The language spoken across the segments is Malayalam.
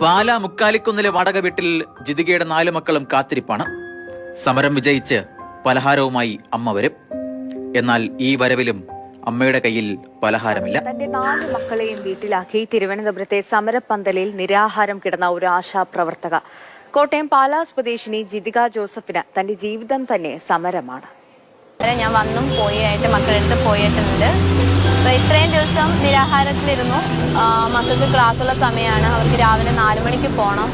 പാലാ മുക്കാലിക്കുന്നിലെ വാടക വീട്ടിൽ ജിതികയുടെ 4 മക്കളും കാത്തിരിപ്പാണ്. സമരം വിജയിച്ച് പലഹാരവുമായി അമ്മ വരും. എന്നാൽ ഈ വരവിലും അമ്മയുടെ കയ്യിൽ പലഹാരമില്ല. തന്റെ 4 മക്കളെയും വീട്ടിലാക്കി തിരുവനന്തപുരത്തെ സമരപ്പന്തലിൽ നിരാഹാരം കിടന്ന ഒരു ആശാപ്രവർത്തക. കോട്ടയം പാലാ സ്വദേശിനി ജിതിക ജോസഫിന് തന്റെ ജീവിതം തന്നെ സമരമാണ്. ഞാൻ വന്നും പോയിട്ട് മക്കളെടുത്ത് പോയിട്ടുണ്ട്. അപ്പോൾ ഇത്രയും ദിവസം നിരാഹാരത്തിലിരുന്നു. മക്കൾക്ക് ക്ലാസ്സുള്ള സമയമാണ്. അവർക്ക് രാവിലെ 4 മണിക്ക് പോകണം.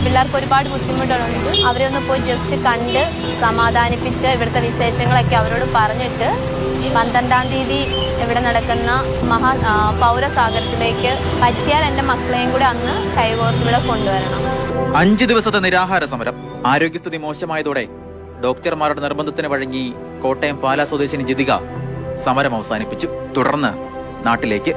പിള്ളേർക്ക് ഒരുപാട് ബുദ്ധിമുട്ടുകളുണ്ട്. അവരെ ഒന്ന് പോയി ജസ്റ്റ് കണ്ട് സമാധാനിപ്പിച്ച് ഇവിടുത്തെ വിശേഷങ്ങളൊക്കെ അവരോട് പറഞ്ഞിട്ട് 12-ാം തീയതി ഇവിടെ നടക്കുന്ന പൗരസാഗരത്തിലേക്ക് പറ്റിയാൽ എൻ്റെ മക്കളെയും കൂടെ അന്ന് കൈകോർത്ത് ഇവിടെ കൊണ്ടുവരണം. 5 ദിവസത്തെ നിരാഹാര സമരം. ആരോഗ്യസ്ഥിതി മോശമായതോടെ ഡോക്ടർമാരുടെ നിർബന്ധത്തിന് വഴങ്ങി കോട്ടയം പാലാ സ്വദേശിനി ജിതിക സമരം അവസാനിപ്പിച്ചു. തുടർന്ന് നാട്ടിലേക്ക്.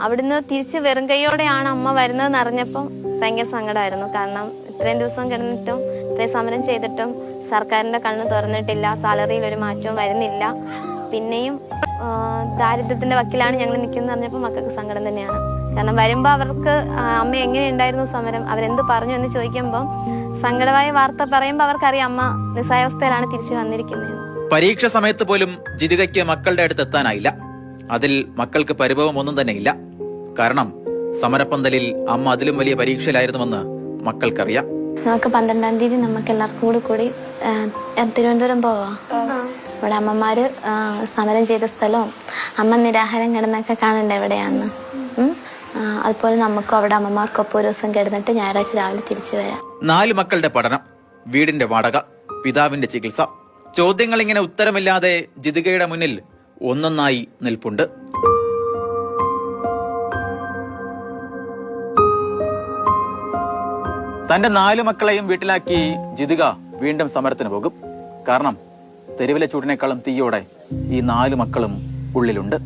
അവിടുന്ന് തിരിച്ച് വെറും കൈയോടെയാണ് അമ്മ വരുന്നതെന്ന് അറിഞ്ഞപ്പം ഭയങ്കര സങ്കടമായിരുന്നു. കാരണം ഇത്രയും ദിവസം കിടന്നിട്ടും ഇത്രയും സമരം ചെയ്തിട്ടും സർക്കാരിൻ്റെ കണ്ണ് തുറന്നിട്ടില്ല. സാലറിയിൽ ഒരു മാറ്റവും വരുന്നില്ല. പിന്നെയും ദാരിദ്ര്യത്തിൻ്റെ വക്കിലാണ് ഞങ്ങൾ നിൽക്കുന്നത് അറിഞ്ഞപ്പോൾ മക്കൾക്ക് സങ്കടം തന്നെയാണ്. കാരണം വരുമ്പോൾ അവർക്ക് അമ്മ എങ്ങനെയുണ്ടായിരുന്നു സമരം, അവരെന്ത് പറഞ്ഞു എന്ന് ചോദിക്കുമ്പം സങ്കടമായ വാർത്ത പറയുമ്പോൾ അവർക്കറിയാം അമ്മ നിസ്സായാവസ്ഥയിലാണ് തിരിച്ചു വന്നിരിക്കുന്നത്. പരീക്ഷ സമയത്ത് പോലും ജിതികയ്ക്ക് മക്കളുടെ അടുത്ത് എത്താനായില്ല. അതിൽ മക്കൾക്ക് പരിഭവം ഒന്നും തന്നെ ഇല്ല. കാരണം സമരപ്പന്തലിൽ അമ്മ അതിലും വലിയ പരീക്ഷയിലായിരുന്നുവെന്ന് മക്കൾക്കറിയാം. നമുക്ക് 12-ാം തീയതി നമുക്ക് എല്ലാവർക്കും കൂടി തിരുവനന്തപുരം പോവാം. ഇവിടെ അമ്മമാര് സമരം ചെയ്ത സ്ഥലവും അമ്മ നിരാഹാരം കിടന്നൊക്കെ കാണണ്ട എവിടെയാന്ന്. അതുപോലെ നമുക്കും അവിടെ അമ്മമാർക്കൊപ്പം ഒരു ദിവസം കിടന്നിട്ട് ഞായറാഴ്ച രാവിലെ തിരിച്ചു വരാം. 4 മക്കളുടെ പഠനം, വീടിന്റെ വാടക, പിതാവിന്റെ ചികിത്സ, ചോദ്യങ്ങൾ ഇങ്ങനെ ഉത്തരമില്ലാതെ ജിതികയുടെ മുന്നിൽ ഒന്നൊന്നായി നിൽപ്പുണ്ട്. തന്റെ 4 മക്കളെയും വീട്ടിലാക്കി ജിതിക വീണ്ടും സമരത്തിന് പോകും. കാരണം തെരുവിലെ ചൂടിനേക്കാളും തീയോടെ ഈ 4 മക്കളും ഉള്ളിലുണ്ട്.